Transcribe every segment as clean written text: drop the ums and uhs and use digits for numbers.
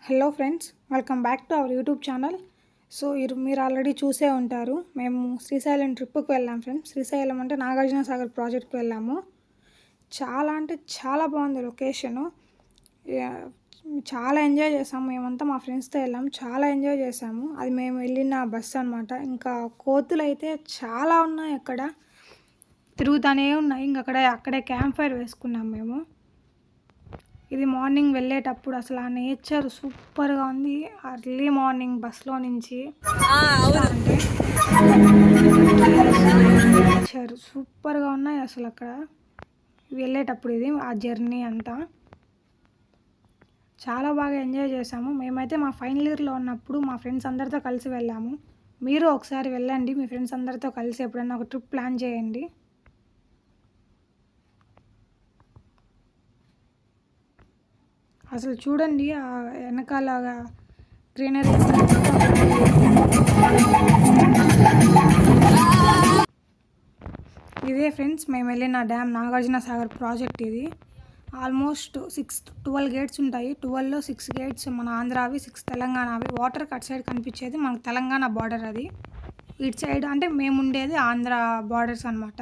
Hello friends, welcome back to our YouTube channel. So మీరు already చూసే ఉంటారు, మేము శ్రీశైలం ట్రిప్కి వెళ్ళాం ఫ్రెండ్స్. శ్రీశైలం అంటే నాగార్జున సాగర్ ప్రాజెక్ట్కి వెళ్ళాము. చాలా అంటే చాలా బాగుంది లొకేషను. చాలా ఎంజాయ్ చేసాము. మేమంతా మా ఫ్రెండ్స్తో వెళ్ళాము, చాలా ఎంజాయ్ చేసాము. అది మేము వెళ్ళిన బస్సు అనమాట. ఇంకా కోతులు అయితే చాలా ఉన్నాయి, అక్కడ తిరుగుతూనే ఉన్నాయి. అక్కడే క్యాంప్ ఫైర్ వేసుకున్నాం మేము. ఇది మార్నింగ్ వెళ్ళేటప్పుడు అసలు ఆ నేచర్ సూపర్గా ఉంది. అర్లీ మార్నింగ్ బస్లో నుంచి అంటే నేచర్ సూపర్గా ఉన్నాయి అసలు అక్కడ వెళ్ళేటప్పుడు. ఇది ఆ జర్నీ అంతా చాలా బాగా ఎంజాయ్ చేసాము. మేమైతే మా ఫైనల్ ఇయర్లో ఉన్నప్పుడు మా ఫ్రెండ్స్ అందరితో కలిసి వెళ్ళాము. మీరు ఒకసారి వెళ్ళండి, మీ ఫ్రెండ్స్ అందరితో కలిసి ఎప్పుడైనా ఒక ట్రిప్ ప్లాన్ చేయండి. అసలు చూడండి ఆ వెనకాల గ్రీనరీ. ఇదే ఫ్రెండ్స్ మేము వెళ్ళిన డ్యామ్, నాగార్జున సాగర్ ప్రాజెక్ట్. ఇది ఆల్మోస్ట్ 12 గేట్స్ ఉంటాయి. 12లో 6 గేట్స్ మన ఆంధ్రావి, 6 తెలంగాణవి. వాటర్ అటు సైడ్ కనిపించేది మనకు తెలంగాణ బార్డర్. అది ఇటు సైడ్ అంటే మేము ఉండేది ఆంధ్ర బార్డర్స్ అనమాట.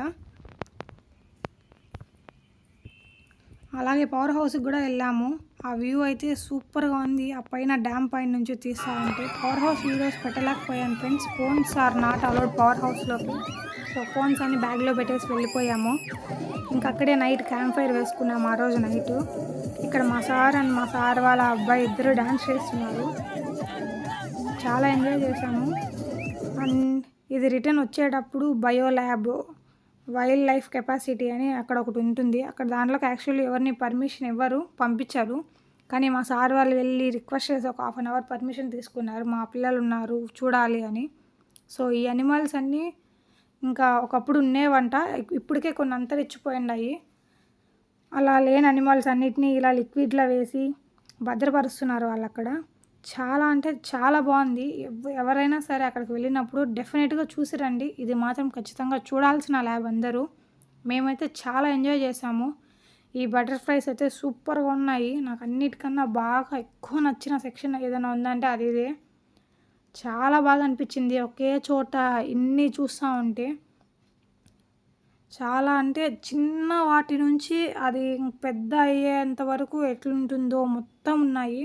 అలాగే పవర్ హౌస్కి కూడా వెళ్ళాము. ఆ వ్యూ అయితే సూపర్గా ఉంది. ఆ పైన డ్యామ్ పైన నుంచి తీస్తూ ఉంటే పవర్ హౌస్ వీడియోస్ పెట్టలేకపోయాను friends. Phones are not allowed power హౌస్లోకి. సో ఫోన్స్ అన్ని బ్యాగ్లో పెట్టేసి వెళ్ళిపోయాము. ఇంకా అక్కడే నైట్ క్యాంప్ ఫైర్ వేసుకున్నాము ఆ రోజు నైట్. ఇక్కడ మా సార్ వాళ్ళ అబ్బాయి ఇద్దరు డ్యాన్స్ చేస్తున్నారు. చాలా ఎంజాయ్ చేసాము. అండ్ ఇది రిటర్న్ వచ్చేటప్పుడు bio lab, wild life capacity అని అక్కడ ఒకటి ఉంటుంది. అక్కడ దాంట్లోకి యాక్చువల్లీ ఎవరిని పర్మిషన్ ఇవ్వరు, పంపించారు. కానీ మా సార్ వాళ్ళు వెళ్ళి రిక్వెస్ట్ చేసి ఒక 1/2 అవర్ పర్మిషన్ తీసుకున్నారు. మా పిల్లలు ఉన్నారు చూడాలి అని. సో ఈ అనిమల్స్ అన్నీ ఇంకా ఒకప్పుడు ఉండేవంట, ఇప్పటికే కొన్ని అంతరించిపోయినాయి. అలా లేని అనిమల్స్ అన్నిటినీ ఇలా లిక్విడ్లో వేసి భద్రపరుస్తున్నారు వాళ్ళు అక్కడ. చాలా అంటే చాలా బాగుంది. ఎవరైనా సరే అక్కడికి వెళ్ళినప్పుడు డెఫినెట్గా చూసి రండి. ఇది మాత్రం ఖచ్చితంగా చూడాల్సిన ల్యాబ్ అందరూ. మేమైతే చాలా ఎంజాయ్ చేసాము. ఈ బటర్ఫ్లైస్ అయితే సూపర్గా ఉన్నాయి. నాకు అన్నిటికన్నా బాగా ఎక్కువ నచ్చిన సెక్షన్ ఏదైనా ఉందంటే అది ఇదే. చాలా బాగా అనిపించింది ఒకే చోట ఇన్ని చూస్తూ ఉంటే. చాలా అంటే చిన్న వాటి నుంచి అది పెద్ద అయ్యేంత వరకు ఎట్లుంటుందో మొత్తం ఉన్నాయి.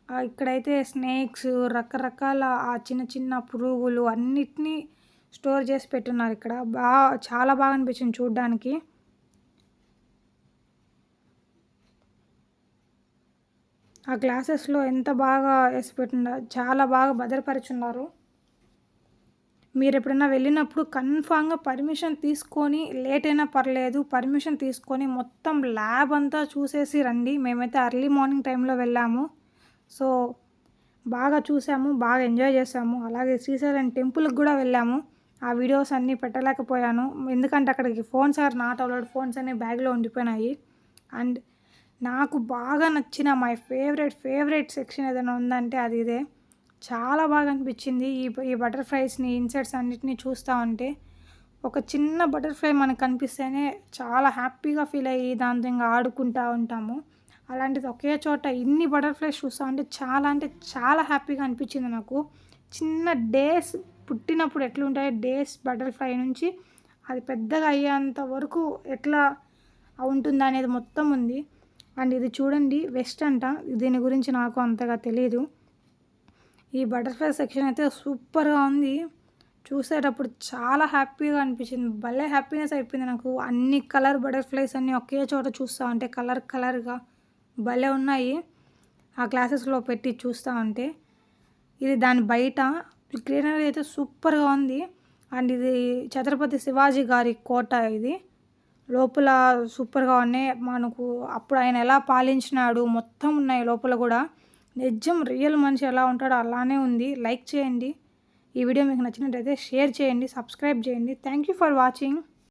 ఇక్కడైతే స్నేక్స్, రకరకాల ఆ చిన్న చిన్న పురుగులు అన్నిటినీ స్టోర్ చేసి పెట్టున్నారు ఇక్కడ. చాలా బాగా అనిపించింది చూడ్డానికి. ఆ గ్లాసెస్లో ఎంత బాగా వేసి పెట్టున్నారు, చాలా బాగా భద్రపరుచున్నారు. మీరు ఎప్పుడైనా వెళ్ళినప్పుడు కన్ఫామ్గా పర్మిషన్ తీసుకొని, లేట్ అయినా పర్లేదు పర్మిషన్ తీసుకొని మొత్తం ల్యాబ్ అంతా చూసేసి రండి. మేమైతే ఎర్లీ మార్నింగ్ టైంలో వెళ్ళాము. సో బాగా చూసాము, బాగా ఎంజాయ్ చేసాము. అలాగే శ్రీశైలం టెంపుల్కి కూడా వెళ్ళాము. ఆ వీడియోస్ అన్నీ పెట్టలేకపోయాను, ఎందుకంటే అక్కడికి phones are not allowed. Phones అన్నీ బ్యాగ్లో ఉండిపోయినాయి. అండ్ నాకు బాగా నచ్చిన మై ఫేవరెట్ సెక్షన్ ఏదైనా ఉందంటే అది ఇదే. చాలా బాగా అనిపించింది. ఈ బటర్ఫ్లైస్ని, ఇన్సెక్ట్స్ అన్నిటినీ చూస్తూ ఉంటే ఒక చిన్న బటర్ఫ్లై మనకు కనిపిస్తేనే చాలా హ్యాపీగా ఫీల్ అయ్యి దాంతో ఇంకా ఆడుకుంటూ ఉంటాము. అలాంటిది ఒకే చోట ఇన్ని బటర్ఫ్లైస్ చూస్తూ అంటే చాలా హ్యాపీగా అనిపించింది నాకు. చిన్న డేస్ పుట్టినప్పుడు ఎట్లుంటాయో డేస్ బటర్ఫ్లై నుంచి అది పెద్దగా అయ్యేంత వరకు ఎట్లా ఉంటుందనేది మొత్తం ఉంది. అండ్ ఇది చూడండి వెస్ట్ అంట, దీని గురించి నాకు అంతగా తెలియదు. ఈ బటర్ఫ్లై సెక్షన్ అయితే సూపర్గా ఉంది. చూసేటప్పుడు చాలా హ్యాపీగా అనిపించింది, భలే హ్యాపీనెస్ అయిపోయింది నాకు. అన్ని కలర్ బటర్ఫ్లైస్ అన్నీ ఒకే చోట చూస్తూ ఉంటే కలర్గా భలే ఉన్నాయి. ఆ గ్లాసెస్లో పెట్టి చూస్తూ ఉంటే ఇది దాని బయట గ్రీనరీ అయితే సూపర్గా ఉంది. అండ్ ఇది ఛత్రపతి శివాజీ గారి కోట. ఇది లోపల సూపర్గా ఉన్నాయి. మనకు అప్పుడు ఆయన ఎలా పాలించినాడు మొత్తం ఉన్నాయి లోపల కూడా. నిజం రియల్ మనిషి ఎలా ఉంటాడో అలానే ఉంది. లైక్ చేయండి, ఈ వీడియో మీకు నచ్చినట్టయితే షేర్ చేయండి, సబ్స్క్రైబ్ చేయండి. Thank you for watching.